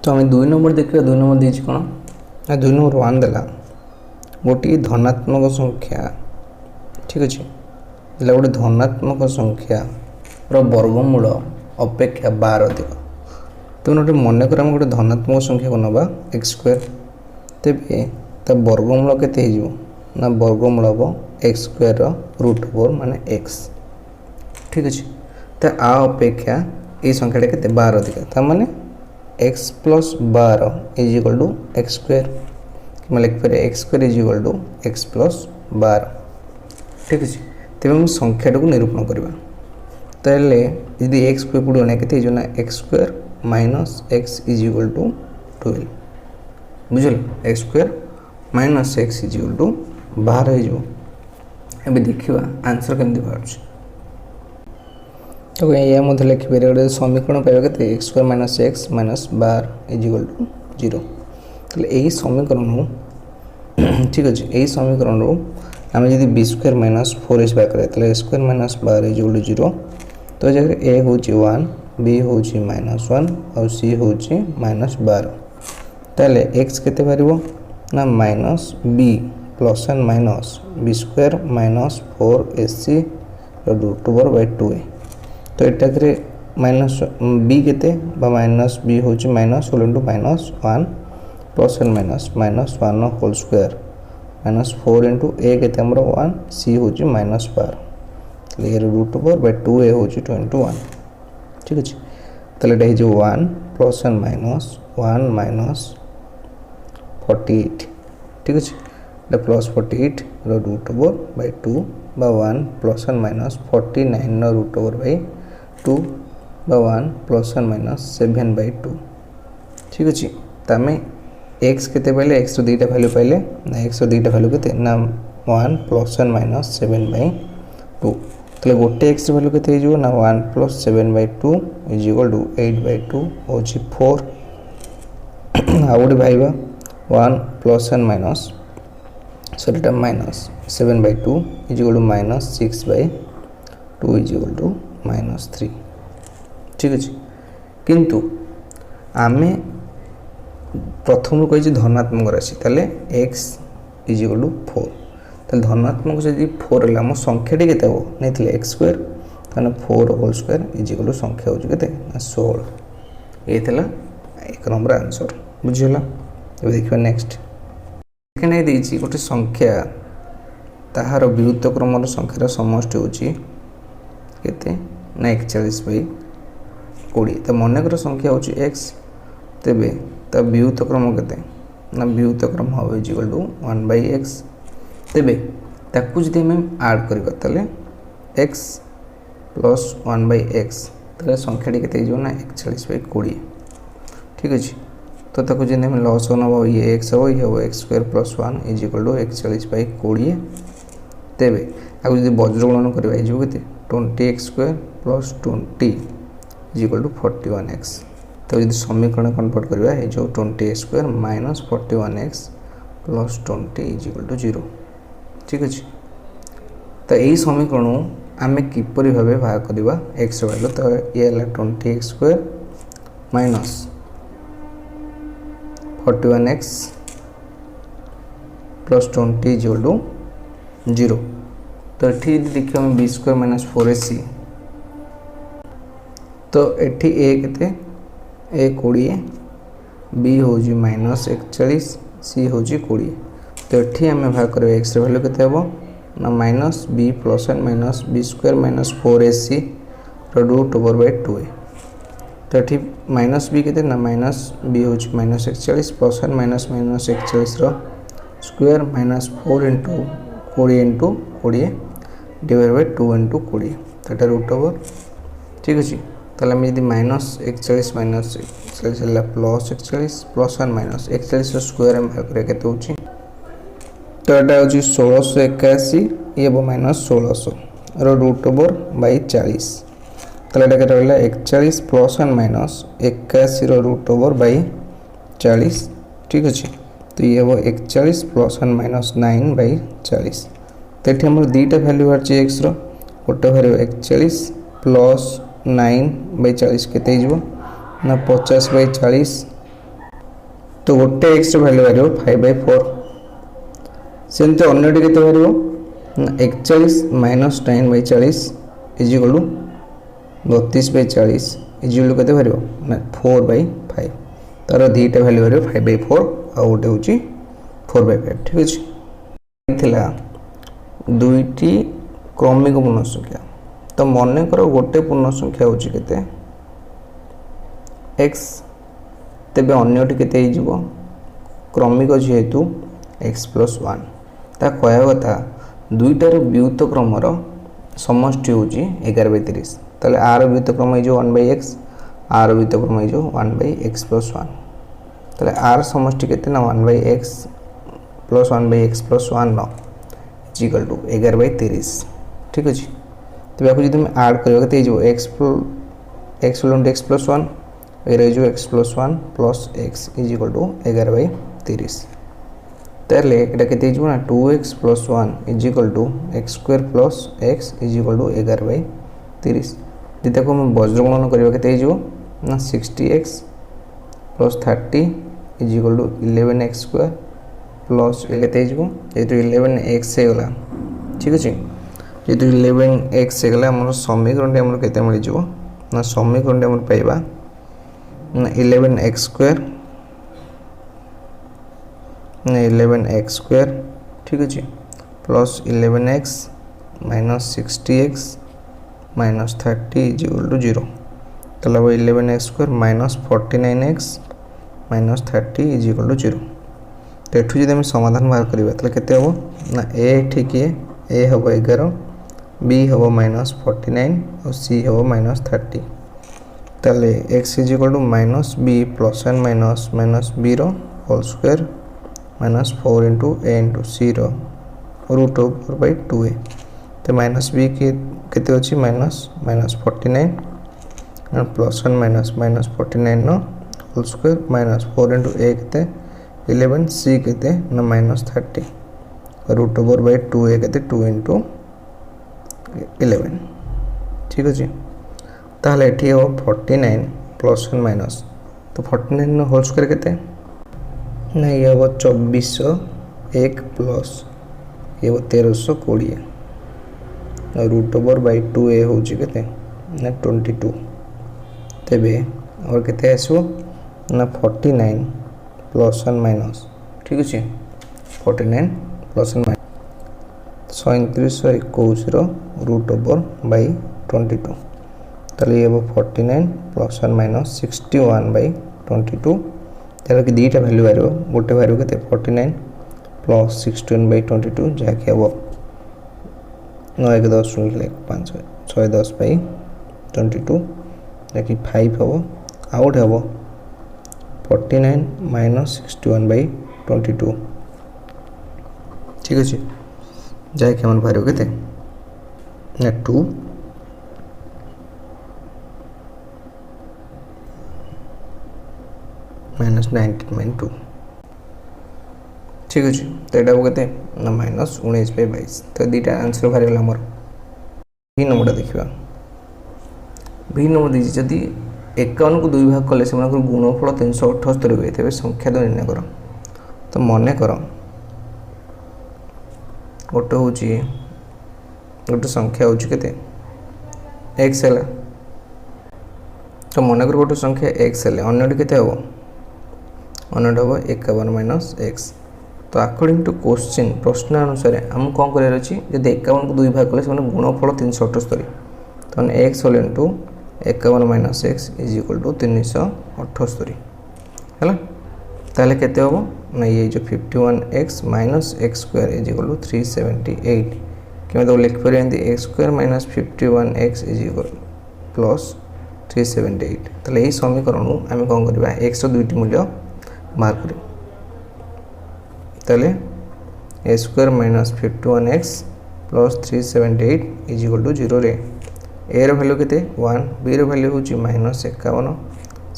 तो आम 2 नंबर देखा 2 नंबर देती कौन ना 2 नंबर 1 देला गोटे धनात्मक संख्या ठीक अच्छे देला गोटे धनात्मक संख्या वर्गमूल अपेक्षा 12 अधिक तो गोटे मनकर आम गोटे धनात्मक संख्या को नवा एक्स स्क्वायर तेरे ता वर्गमूल केते ना वर्गमूल हम एक्स स्क्वायर रूट ओवर माने एक्स ठीक अच्छे तो आ अपेक्षा ये संख्याटा के 12 अधिक माने x plus 12 is equal to x square कि लिखिपर x square is equal to x plus 12 ठीक अच्छे तेज हम संख्याटा को निरूपण करवा ताहले यदि एक्स को एपटू आने के ना x square minus x is equal to 12 बुझल x square minus x is equal to 12 हो देखा आंसर केमती बाहर तो यह लिखिपर गोटे समीकरण पाइबा के x square minus x minus 12 is equal to 0 तो यही समीकरण ठीक अच्छे यही समीकरण आम जब बी स्क्वायर माइनस 4 इज बाहर करें a square minus 12 is equal to 0 तो जगह ए हूँ 1 बी हूँ -1 और सी हूँ -12 ताले एक्स केते बाहर ना minus b plus and minus b square minus 4ac root over by 2a तो ये माइनस बी के माइनस बी हूँ minus whole into -1 plus and -1 whole square -4 into a के 1 सी हूँ -12 ये रूट ओवर बाय 2a हूँ 21 ठीक अच्छे ताले 1 प्लस एंड -1 माइनस 48 ठीक अच्छे प्लस 48 रूट ओवर बाय 2 बा 1 plus and minus 49 root over by 2 बा 1 प्लस एंड माइनस 7 बाय 2 ठीक अच्छे तो आम एक्स के पाइले एक्स दुईटा भैल्यू पाइले ना एक्स दुईटा भैल्यू के ना 1 प्लस एंड माइनस 7 बाय 2 तो गोटे एक्स भैल्यू के ना 1 plus 7 by 2 is equal to 8 by 2 हूँ 4 आ गए भाइबा 1 plus and minus sorry minus 7 by 2 is equal to -6 by 2 is equal to -3 ठीक अच्छे किंतु आमे प्रथम कही धनात्मक राशि ताले एक्स इज इक्वल टू 4 ताले धनात्मक से 4 है आम संख्याटी के नहीं एक्स स्क्वायर ताने 4 whole square is equal to संख्या हूँ के 16 ये एक नंबर आंसर बुझीगला देखिए नेक्स्ट सेकेंड देती गोटे संख्या ताहार विरुद्ध क्रम संख्यार समष्टि हूँ केते ना 41 बाई 20 तो मनकर संख्या हूँ एक्स तेबे ता वियुक्त क्रम केते ना वियुक्त क्रम हम is equal to 1 by x तेबे ताकू जदि आम आड करबा ताले एक्स प्लस 1 बाई एक्स ताले संख्याटी केते ना 41 बाई 20 ठीक अच्छे तो ताकू जब आम लस नब ये एक्स हम ये हम x square plus 1 is equal to 41 by 20 तेबे आगे जब वज्रगुणन करवा ये 20x square plus 20 is equal to 41x तो जब समीकरण कन्वर्ट करवा ये जो 20x square minus 41x plus 20 is equal to 0 ठीक अच्छे तो यही समीकरण आम किपर भाव बाहर करवा एक्स वैल्यू तो ये 20x square minus 41x plus 20 is equal to 0 तो ये देखिए हम बी स्क्वायर माइनस 4ac तो ये ए के ए 20 बी हूँ -41 सी हूँ 20 तो ये आम भाग कर एक्स वैल्यू के ना minus b plus and minus b square minus 4ac root over by 2a तो ये माइनस बी के ना माइनस बी हूँ -41 plus and minus -41 square minus 4 into 20 into 20 divide by 2 into 20 तो ये रूट ओवर ठीक अच्छे ताले आम जब -41 minus 41 plus 41 plus and minus 41 square आम भाग करें केते होची तो यहाँ हूँ 1681 ये -1600 रूट ओवर बाई 40 ताले ये रहा 41 plus and minus 81 root over by 40 ठीक अच्छे तो ये हम 41 प्लस एंड माइनस 9 बाई 40 तो ये आम दुईटा भैल्यू बाहर एक्स रोटे बाहर 41 प्लस 9 बाई 40 के ना 50 बाई 40 तो गोटे एक्स वैल्यू बाहर 5/4 सेमती अन्यटी के बाहर 41 minus 9/40 is equal to 32/40 is equal to के बाहर ना 4/5 तार दुईटा वैल्यू बाहर 5/4 आ गोटे हूँ 4/5 ठीक अच्छे थिला दुईटी क्रमिक पूर्ण संख्या तो मन कर गोटे पूर्ण संख्या हूँ के एक्स तेबे अन्यटी केते हो क्रमिक जेहेतु एक्स प्लस 1 ता कहया कथा दुईटार व्युत क्रमर समष्टि हूँ 11/30 ताले आर व्युत क्रम हो 1/x आर व्युत क्रम हो 1/x प्लस 1 ताले आर समष्टि केते ना 1/x प्लस 1/x प्लस 1 न इक्वल टू 11/30 ठीक अच्छे तेज आपको जब आड कर एक्स प्लस 1 जो x plus 1 plus x is equal to 11/30 ताले एटा केते ना 2x plus 1 is equal to x square plus x is equal to 11/30 जब ताको हम वज्र गुणन करबा केते ना 60x plus 30 is equal to 11x square plus केते जेहेतु 11x हो गला ठीक अच्छे जेहेतु 11x हो गला हमर समीकरण हमर केते मिल जिवो ना समीकरण हमर पाइबा 11x स्क्वायर ठीक अच्छे plus 11x minus 60x minus 30 is equal to 0 तो 11x square minus 49x minus 30 is equal to 0 तो ये जब समाधान बाहर करवा तो केते हम ना ए ठीक ए हम 11 बी हम माइनस 49 और सी हम माइनस 30 ताले x is equal to minus b plus and minus minus b whole square minus 4 into a into c root over by 2a तो माइनस बी के अच्छी minus minus 49 plus and minus minus 49 whole square minus 4 into a के 11 सी के ना minus 30 root over by 2a के 2 into 11 ठीक अच्छे ताहले एठी हो 49 प्लस एंड माइनस तो 49 होल स्क्वायर केते ना ये हो 2401 प्लस ये हो 1320 और रूट ओवर बाई 2a हो केते ना 22 तेबे और केते आसो ना 49 प्लस एंड माइनस ठीक अच्छे 49 plus and minus 3721 root over by 22 ताले ये 49 प्लस एंड माइनस 61/22 तार कि दुईटा वैल्यू बाहर गोटे बाहर के 49 प्लस 61/22 जहाँकि हम 9 1 10 लिखे 5 6 10/22 जहाँकि 5 हम आउट हम 49 माइनस 61/22 ठीक अच्छे जहाँकि हम बाहर के 2 माइनस 19/2 ठीक अच्छे तो यहाँ के ना माइनस 19/22 तो दुईटा आंसर बाहर गला मोर बी नंबर देखा बी नंबर दी जदि 51 को 2 भाग कले से गुणफल 378 हुए तेज संख्या 2 निर्णय कर तो मन कर गोटे हूँ गोटे संख्या हूँ के एक्स है तो मन कर गोटे संख्या एक्स है अन्यटी के हम अन्यट हम 51 माइनस एक्स तो अकॉर्डिंग टू क्वेश्चन प्रश्न अनुसार आम कौन करार अच्छी जब 51 को 2 भाग कले से गुणफल 378 तो x whole into 51 minus x is equal to 378 है ताले केते हम ना ये जो 51x minus x square is equal to 378 कि तो लिखिपर x square minus 51x is equal plus 378 ताले यही समीकरण आम कौन करवा एक्स दुईटी मूल्य बाहर कर ताले a square minus 51x plus 378 is equal to 0 रे ए वैल्यू के 1 बी वैल्यू हूँ माइनस 51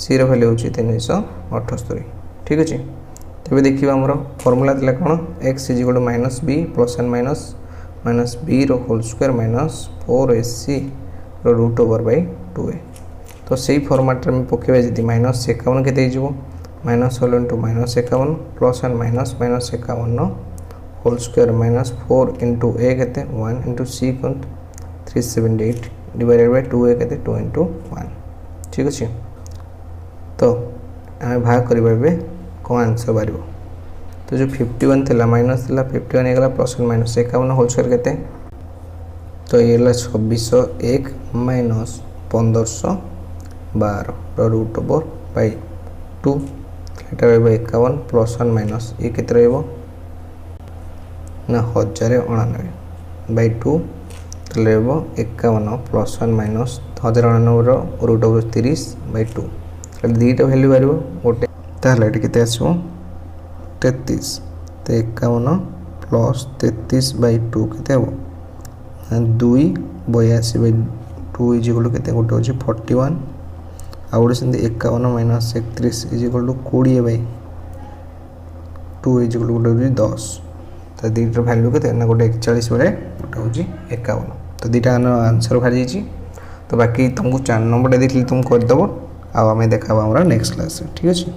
सी वैल्यू हूँ 378 ठीक अच्छे तेज देखिए आमर फर्मूला था कौन x is equal to minus b plus and minus minus b whole square minus 4ac root over by 2a तो सही फर्माट में पकेबा जी माइनस 51 के minus whole into minus 51 plus and minus minus 51 whole square minus 4 into a के 1 into सी को 378 divided by 2 ए के 2 into 1 ठीक अच्छे। तो आम भाग करें कौन आंसर बाहर तो जो 51 थी माइनस थी 51 होगा plus and minus 51 whole square के तो ये 2601 माइनस 1512 रूट ओवर बाई 2 ये रकावन प्लस वन माइनस ये के ना 1099 by 2 51 plus one minus 1099 root over 30 by 2 दुईटा भैल्यू बाहर गोटे ताहले के आसो 33 तो 51 प्लस 33 बाई 2 के 2 82 बाई 2 इजिकल के गोटे हूँ 41 आ गोटे से 51 minus 31 is equal to 20 by 2 is equal गोटे हूँ 10 तो दुईटर भैल्यू के गोटे 41 बेले गोटे हूँ 51 तो दुईटा आंसर बाहरी जाइए। तो बाकी तुमको 4 नंबर देखिए तुम करदेव आम देखा नेक्स्ट क्लास ठीक अच्छे।